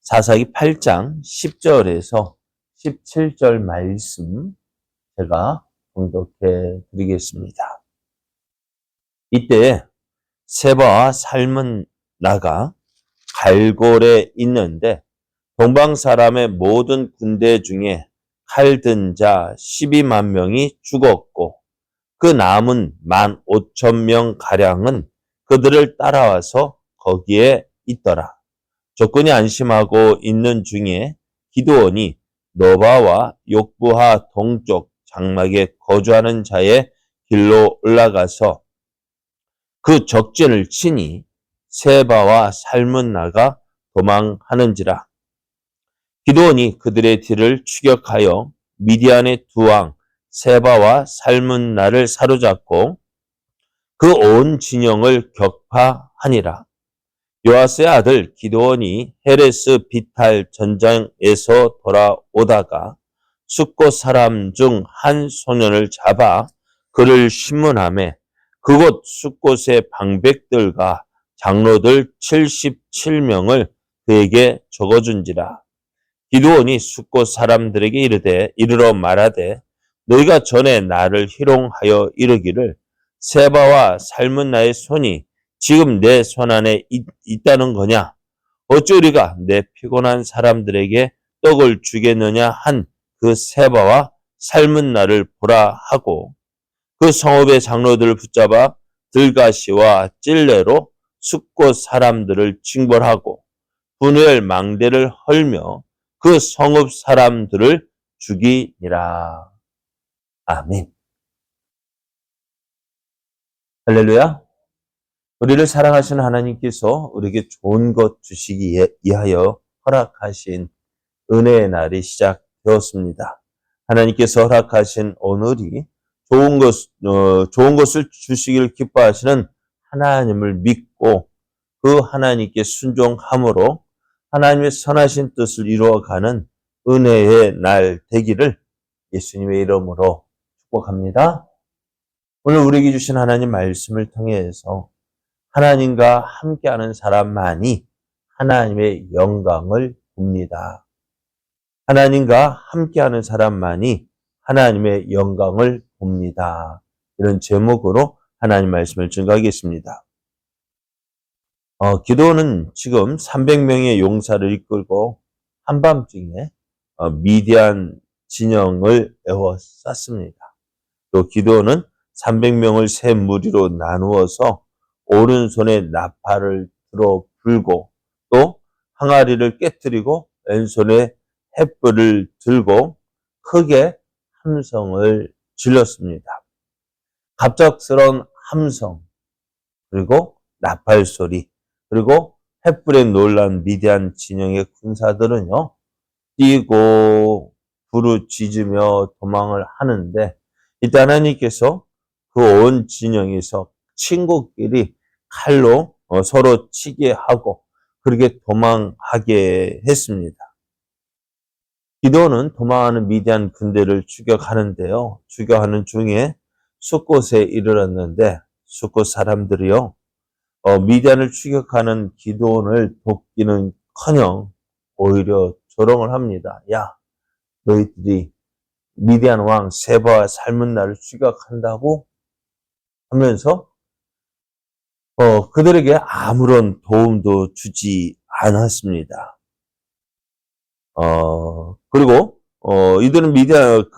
사사기 8장 10절에서 17절 말씀 제가 봉독해 드리겠습니다. 이때 세바와 살문나가 갈골에 있는데 동방 사람의 모든 군대 중에 칼 든 자 12만 명이 죽었고 그 남은 15,000명 가량은 그들을 따라와서 거기에 있더라. 적군이 안심하고 있는 중에 기드온이 노바와 욕부하 동쪽 장막에 거주하는 자의 길로 올라가서 그 적진을 치니 세바와 살문나가 도망하는지라. 기드온이 그들의 뒤를 추격하여 미디안의 두 왕 세바와 살문나를 사로잡고 그 온 진영을 격파하니라. 요아스의 아들 기드온이 헤레스 비탈 전장에서 돌아오다가 숫곳 사람 중 한 소년을 잡아 그를 신문하매 그곳 숫곳의 방백들과 장로들 77명을 그에게 적어준지라. 기드온이 숫곳 사람들에게 이르러 말하되 너희가 전에 나를 희롱하여 이르기를 세바와 살문나의 손이 지금 내 손 안에 있다는 거냐? 어찌 우리가 내 피곤한 사람들에게 떡을 주겠느냐 한 그 세바와 살문나를 보라 하고 그 성읍의 장로들을 붙잡아 들가시와 찔레로 숫곳 사람들을 징벌하고 분열 망대를 헐며 그 성읍 사람들을 죽이니라. 아멘. 할렐루야. 우리를 사랑하시는 하나님께서 우리에게 좋은 것 주시기 위하여 허락하신 은혜의 날이 시작되었습니다. 하나님께서 허락하신 오늘이 좋은 것을 주시기를 기뻐하시는 하나님을 믿고 그 하나님께 순종함으로 하나님의 선하신 뜻을 이루어가는 은혜의 날 되기를 예수님의 이름으로 축복합니다. 오늘 우리에게 주신 하나님 말씀을 통해서 하나님과 함께하는 사람만이 하나님의 영광을 봅니다. 하나님과 함께하는 사람만이 하나님의 영광을 봅니다. 이런 제목으로 하나님 말씀을 증거하겠습니다. 기드온은 지금 300명의 용사를 이끌고 한밤중에 미디안 진영을 에워쌌습니다. 또 기드온은 300명을 세 무리로 나누어서 오른손에 나팔을 들어 불고 또 항아리를 깨뜨리고 왼손에 횃불을 들고 크게 함성을 질렀습니다. 갑작스러운 함성, 그리고 나팔 소리, 그리고 횃불에 놀란 미디안 진영의 군사들은요, 뛰고 부르짖으며 도망을 하는데 이때 하나님께서 그 온 진영에서 친구끼리 칼로 서로 치게 하고 그렇게 도망하게 했습니다. 기드온은 도망하는 미디안 군대를 추격하는데요. 추격하는 중에 숫곳에 이르렀는데 숫곳 사람들이요. 미디안을 추격하는 기드온을 돕기는커녕 오히려 조롱을 합니다. 야, 너희들이 미디안 왕 세바와 살문나를 추격한다고 하면서 그들에게 아무런 도움도 주지 않았습니다. 그리고 이들은 미디안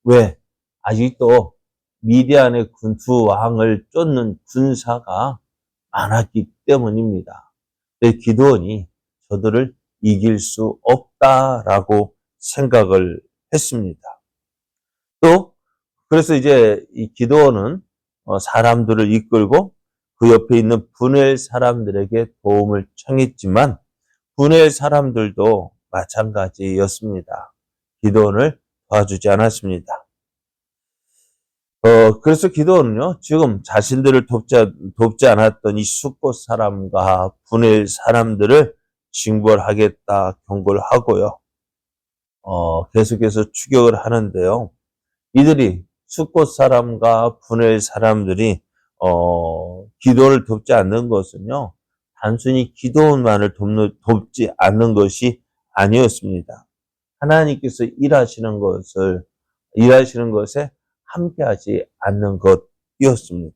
왜 아직도 미디안의 두 왕을 쫓는 군사가 많았기 때문입니다. 기드온이 저들을 이길 수 없다라고 생각을 했습니다. 또 그래서 이제 이 기드온은 사람들을 이끌고 그 옆에 있는 분엘 사람들에게 도움을 청했지만 분엘 사람들도 마찬가지였습니다. 기드온을 도와주지 않았습니다. 그래서 기드온은요, 지금 자신들을 돕지 않았던 이 숫곳 사람과 분엘 사람들을 징벌하겠다 경고를 하고요. 계속해서 추격을 하는데요. 이들이 숫곳 사람과 분엘 사람들이 기도를 돕지 않는 것은요, 단순히 기도원만을 돕지 않는 것이 아니었습니다. 하나님께서 일하시는 것에 함께하지 않는 것이었습니다.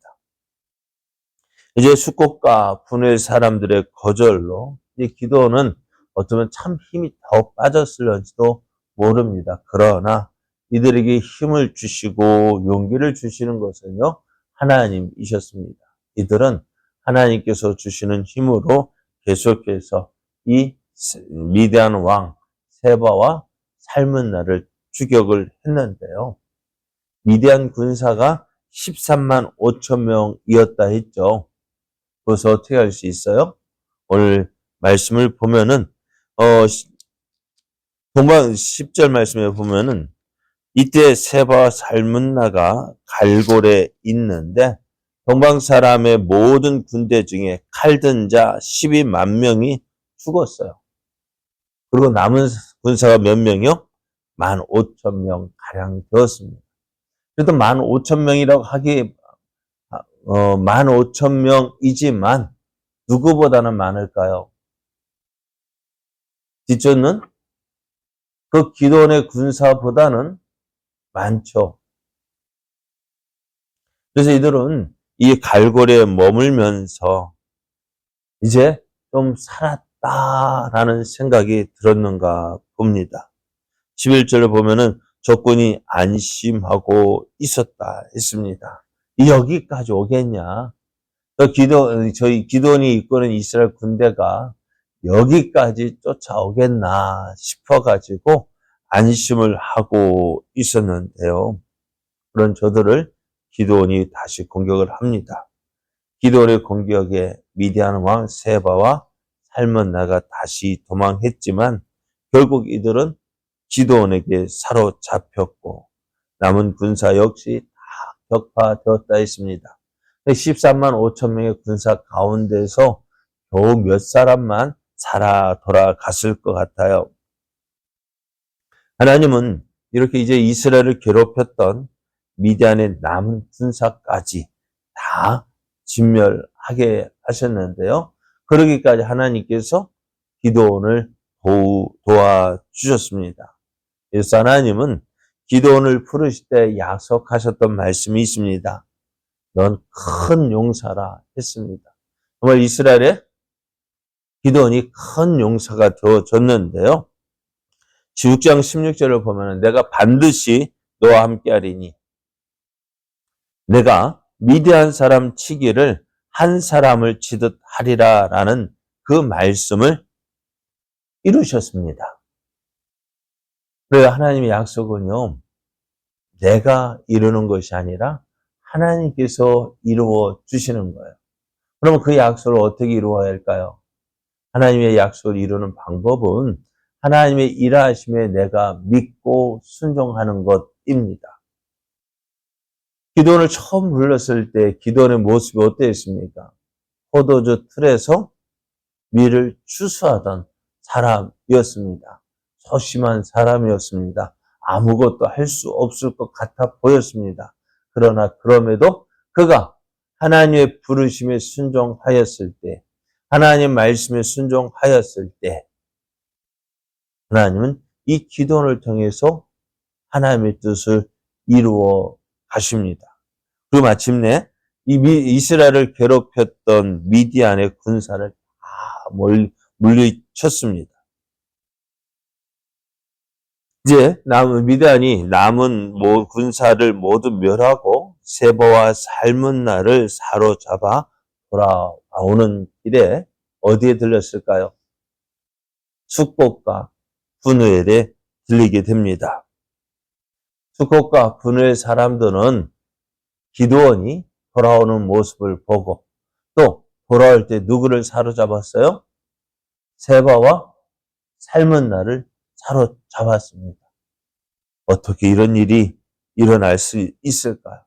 이제 숙곡과 분엘 사람들의 거절로 이 기도는 어쩌면 참 힘이 더 빠졌을런지도 모릅니다. 그러나 이들에게 힘을 주시고 용기를 주시는 것은요, 하나님이셨습니다. 이들은 하나님께서 주시는 힘으로 계속해서 이 미디안 왕 세바와 살문나를 추격을 했는데요. 미디안 군사가 13만 5천 명이었다 했죠. 그래서 어떻게 할 수 있어요? 오늘 말씀을 보면은, 동방 10절 말씀에 보면은, 이때 세바와 살문나가 갈골에 있는데, 동방 사람의 모든 군대 중에 칼든 자 12만 명이 죽었어요. 그리고 남은 군사가 몇 명이요? 15,000명 가량 되었습니다. 그래도 15,000명이라고 하기, 15,000명이지만 누구보다는 많을까요? 뒷전은 그 기도원의 군사보다는 많죠. 그래서 이들은 이 갈고리에 머물면서 이제 좀 살았다라는 생각이 들었는가 봅니다. 11절을 보면은 적군이 안심하고 있었다 했습니다. 여기까지 오겠냐? 저희 기도원이 이끄는 이스라엘 군대가 여기까지 쫓아오겠나 싶어가지고 안심을 하고 있었는데요. 그런 저들을 기도원이 다시 공격을 합니다. 기도원의 공격에 미디안 왕 세바와 살문나가 다시 도망했지만 결국 이들은 기도원에게 사로잡혔고 남은 군사 역시 다 격파되었다 했습니다. 13만 5천 명의 군사 가운데서 겨우 몇 사람만 살아 돌아갔을 것 같아요. 하나님은 이렇게 이제 이스라엘을 괴롭혔던 미디안의 남은 군사까지 다 진멸하게 하셨는데요. 그러기까지 하나님께서 기도원을 도와주셨습니다. 그래서 하나님은 기도원을 부르실 때 약속하셨던 말씀이 있습니다. 넌 큰 용사라 했습니다. 정말 이스라엘의 기도원이 큰 용사가 되어졌는데요. 6장 16절을 보면 내가 반드시 너와 함께하리니 내가 미디안 사람 치기를 한 사람을 치듯 하리라 라는 그 말씀을 이루셨습니다. 그래서 하나님의 약속은요, 내가 이루는 것이 아니라 하나님께서 이루어 주시는 거예요. 그러면 그 약속을 어떻게 이루어야 할까요? 하나님의 약속을 이루는 방법은 하나님의 일하심에 내가 믿고 순종하는 것입니다. 기도원을 처음 불렀을 때 기도원의 모습이 어땠습니까? 포도주 틀에서 밀을 추수하던 사람이었습니다. 소심한 사람이었습니다. 아무것도 할 수 없을 것 같아 보였습니다. 그러나 그럼에도 그가 하나님의 부르심에 순종하였을 때, 하나님 말씀에 순종하였을 때, 하나님은 이 기도원을 통해서 하나님의 뜻을 이루어 가십니다. 그리고 마침내 이 이스라엘을 괴롭혔던 미디안의 군사를 다 물리쳤습니다. 이제 미디안이 남은 군사를 모두 멸하고 세바와 살문나를 사로잡아 돌아오는 길에 어디에 들렸을까요? 숫곡과 분우엘에 들리게 됩니다. 숫곡과 분우엘 사람들은 기도원이 돌아오는 모습을 보고 또 돌아올 때 누구를 사로잡았어요? 세바와 살문나를 사로잡았습니다. 어떻게 이런 일이 일어날 수 있을까요?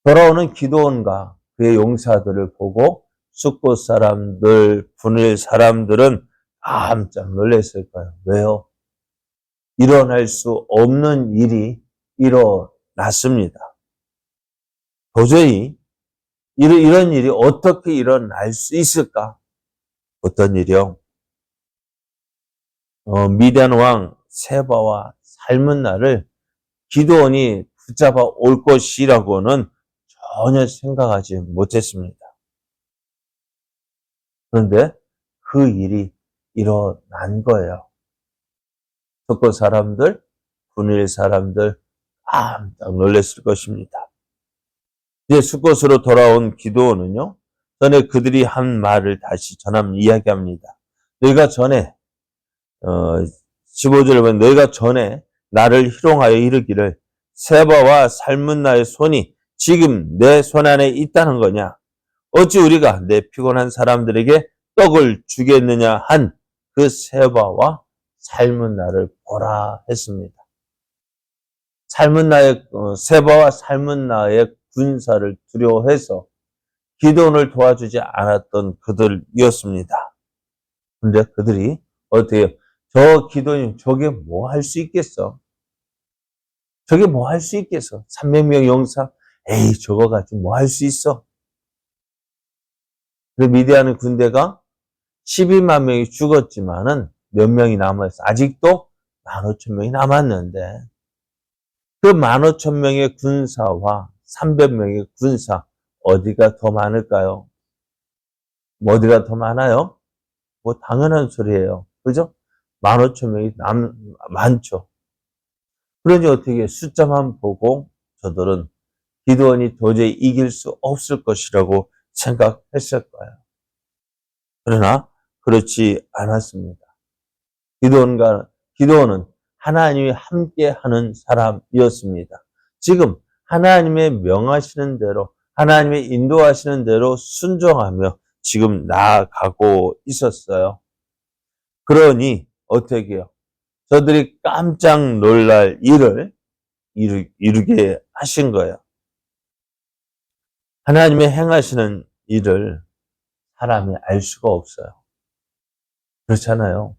돌아오는 기도원과 그의 용사들을 보고 숫곳 사람들, 분우엘 사람들은 깜짝 놀랐을까요? 왜요? 일어날 수 없는 일이 일어났습니다. 도저히 이런 일이 어떻게 일어날 수 있을까? 어떤 일이요? 미디안 왕 세바와 살문나를 기드온이 붙잡아 올 것이라고는 전혀 생각하지 못했습니다. 그런데 그 일이 일어난 거예요. 석고 사람들, 분일 사람들 깜짝 놀랐을 것입니다. 이제 숫곳으로 돌아온 기드온은요, 전에 그들이 한 말을 다시 이야기합니다. 너희가 전에 15절에 보면 너희가 전에 나를 희롱하여 이르기를 세바와 살문나의 손이 지금 내 손 안에 있다는 거냐? 어찌 우리가 내 피곤한 사람들에게 떡을 주겠느냐 한 그 세바와 살문나를 보라 했습니다. 세바와 살문나의 군사를 두려워해서 기드온을 도와주지 않았던 그들이었습니다. 근데 그들이 어떻게 저 기드온이 저게 뭐 할 수 있겠어? 저게 뭐 할 수 있겠어? 300명 용사? 에이, 저거 가지고 뭐 할 수 있어? 그 미디안 군대가 12만 명이 죽었지만은 몇 명이 남아있어. 아직도 15,000명이 남았는데 그 15,000명의 군사와 300명의 군사 어디가 더 많을까요? 어디가 더 많아요? 뭐 당연한 소리예요. 그죠? 15,000명이 많죠. 그러니 어떻게 숫자만 보고 저들은 기드온이 도저히 이길 수 없을 것이라고 생각했을 거예요. 그러나 그렇지 않았습니다. 기드온은 하나님이 함께하는 사람이었습니다. 지금 하나님의 명하시는 대로 하나님의 인도하시는 대로 순종하며 지금 나아가고 있었어요. 그러니 어떻게 해요? 저들이 깜짝 놀랄 일을 이루게 하신 거예요. 하나님의 행하시는 일을 사람이 알 수가 없어요. 그렇잖아요.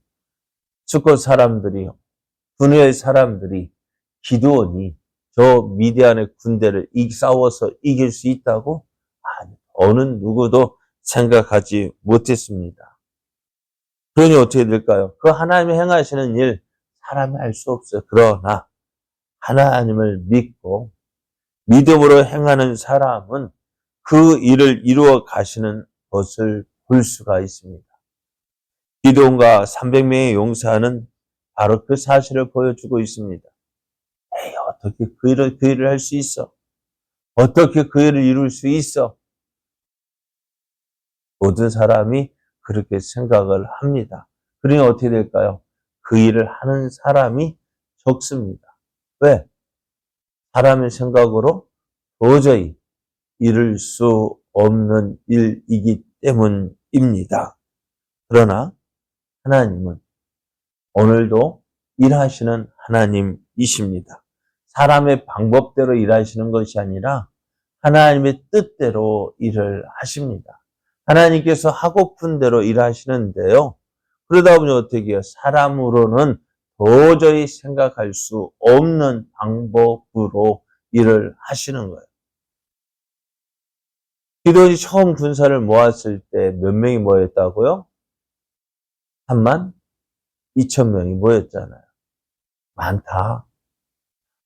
숫곳 사람들이, 분의 사람들이 기드온이 저 미디안의 군대를 싸워서 이길 수 있다고 어느 누구도 생각하지 못했습니다. 그러니 어떻게 될까요? 그 하나님이 행하시는 일 사람이 알 수 없어요. 그러나 하나님을 믿고 믿음으로 행하는 사람은 그 일을 이루어 가시는 것을 볼 수가 있습니다. 기드온과 300명의 용사는 바로 그 사실을 보여주고 있습니다. 에이, 어떻게 그 일을 할 수 있어? 어떻게 그 일을 이룰 수 있어? 모든 사람이 그렇게 생각을 합니다. 그러니 어떻게 될까요? 그 일을 하는 사람이 적습니다. 왜? 사람의 생각으로 도저히 이룰 수 없는 일이기 때문입니다. 그러나 하나님은 오늘도 일하시는 하나님이십니다. 사람의 방법대로 일하시는 것이 아니라 하나님의 뜻대로 일을 하십니다. 하나님께서 하고픈 대로 일하시는데요. 그러다 보니 어떻게 해요? 사람으로는 도저히 생각할 수 없는 방법으로 일을 하시는 거예요. 기드온이 처음 군사를 모았을 때 몇 명이 모였다고요? 3만 2천 명이 모였잖아요. 많다.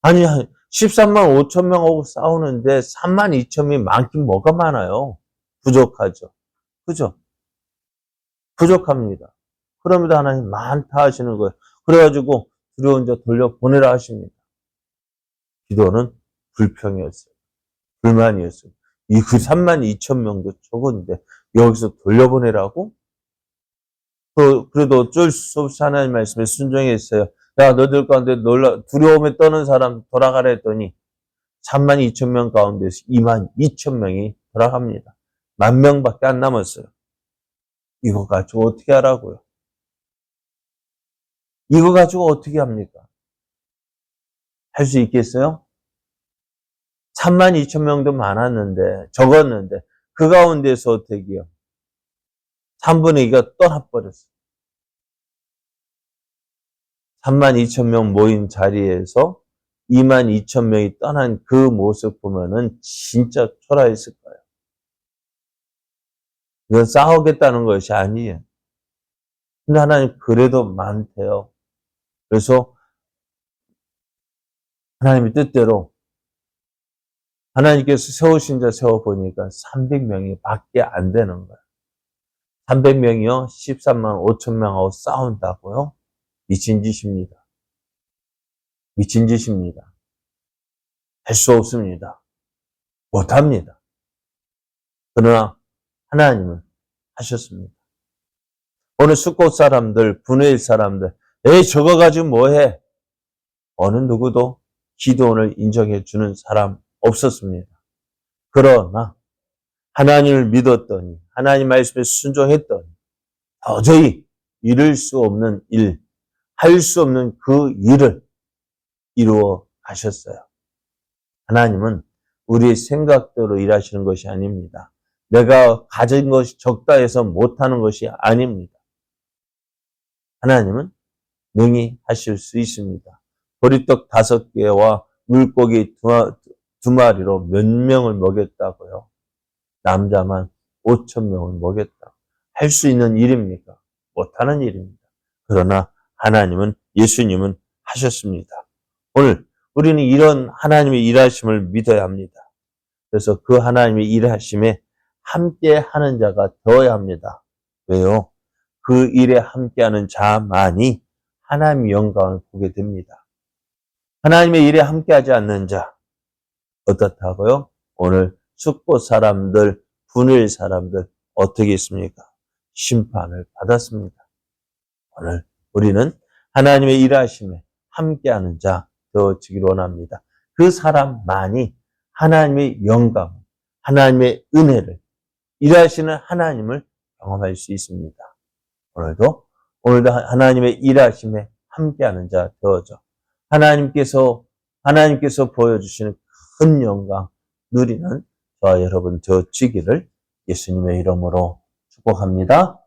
아니, 13만 5천 명하고 싸우는데 3만 2천 명이 많긴 뭐가 많아요? 부족하죠. 그죠? 부족합니다. 그럼에도 하나님 많다 하시는 거예요. 그래가지고 두려운 자 돌려보내라 하십니다. 기도는 불평이었어요. 불만이었어요. 그 3만 2천 명도 적은데 여기서 돌려보내라고? 그래도 어쩔 수 없이 하나님 말씀에 순종했어요. 야, 너들 가운데 두려움에 떠는 사람 돌아가라 했더니 3만 2천 명 가운데서 2만 2천 명이 돌아갑니다. 10,000명밖에 안 남았어요. 이거 가지고 어떻게 하라고요? 이거 가지고 어떻게 합니까? 할 수 있겠어요? 3만 2천 명도 적었는데, 그 가운데서 어떻게 해요? 3분의 2가 떠나버렸어요. 3만 2천 명 모인 자리에서 2만 2천 명이 떠난 그 모습 보면은 진짜 초라했을 거예요. 이건 싸우겠다는 것이 아니에요. 근데 하나님 그래도 많대요. 그래서 하나님의 뜻대로 하나님께서 세우신 자 세워보니까 300명이 밖에 안 되는 거예요. 300명이요? 13만 5천 명하고 싸운다고요? 미친 짓입니다. 미친 짓입니다. 할 수 없습니다. 못합니다. 그러나 하나님은 하셨습니다. 오늘 숫곳 사람들, 분회일 사람들, 에이 저거 가지고 뭐해? 어느 누구도 기도원을 인정해 주는 사람 없었습니다. 그러나 하나님을 믿었더니 하나님 말씀에 순종했더니 도저히 이룰 수 없는 일, 할 수 없는 그 일을 이루어 가셨어요. 하나님은 우리의 생각대로 일하시는 것이 아닙니다. 내가 가진 것이 적다 해서 못하는 것이 아닙니다. 하나님은 능히 하실 수 있습니다. 보리떡 5개와 물고기 2마리로 몇 명을 먹였다고요? 남자만 5,000명을 먹였다. 할 수 있는 일입니까? 못하는 일입니다. 그러나 하나님은, 예수님은 하셨습니다. 오늘 우리는 이런 하나님의 일하심을 믿어야 합니다. 그래서 그 하나님의 일하심에 함께 하는 자가 되어야 합니다. 왜요? 그 일에 함께하는 자만이 하나님의 영광을 보게 됩니다. 하나님의 일에 함께하지 않는 자, 어떻다고요? 오늘 숫곳 사람들, 분일 사람들 어떻게 있습니까? 심판을 받았습니다. 오늘 우리는 하나님의 일하심에 함께하는 자 되어지기를 원합니다. 그 사람만이 하나님의 영광, 하나님의 은혜를, 일하시는 하나님을 경험할 수 있습니다. 오늘도 하나님의 일하심에 함께하는 자 되어져 하나님께서 보여주시는 큰 영광 누리는 저와 여러분 되어지기를 예수님의 이름으로 축복합니다.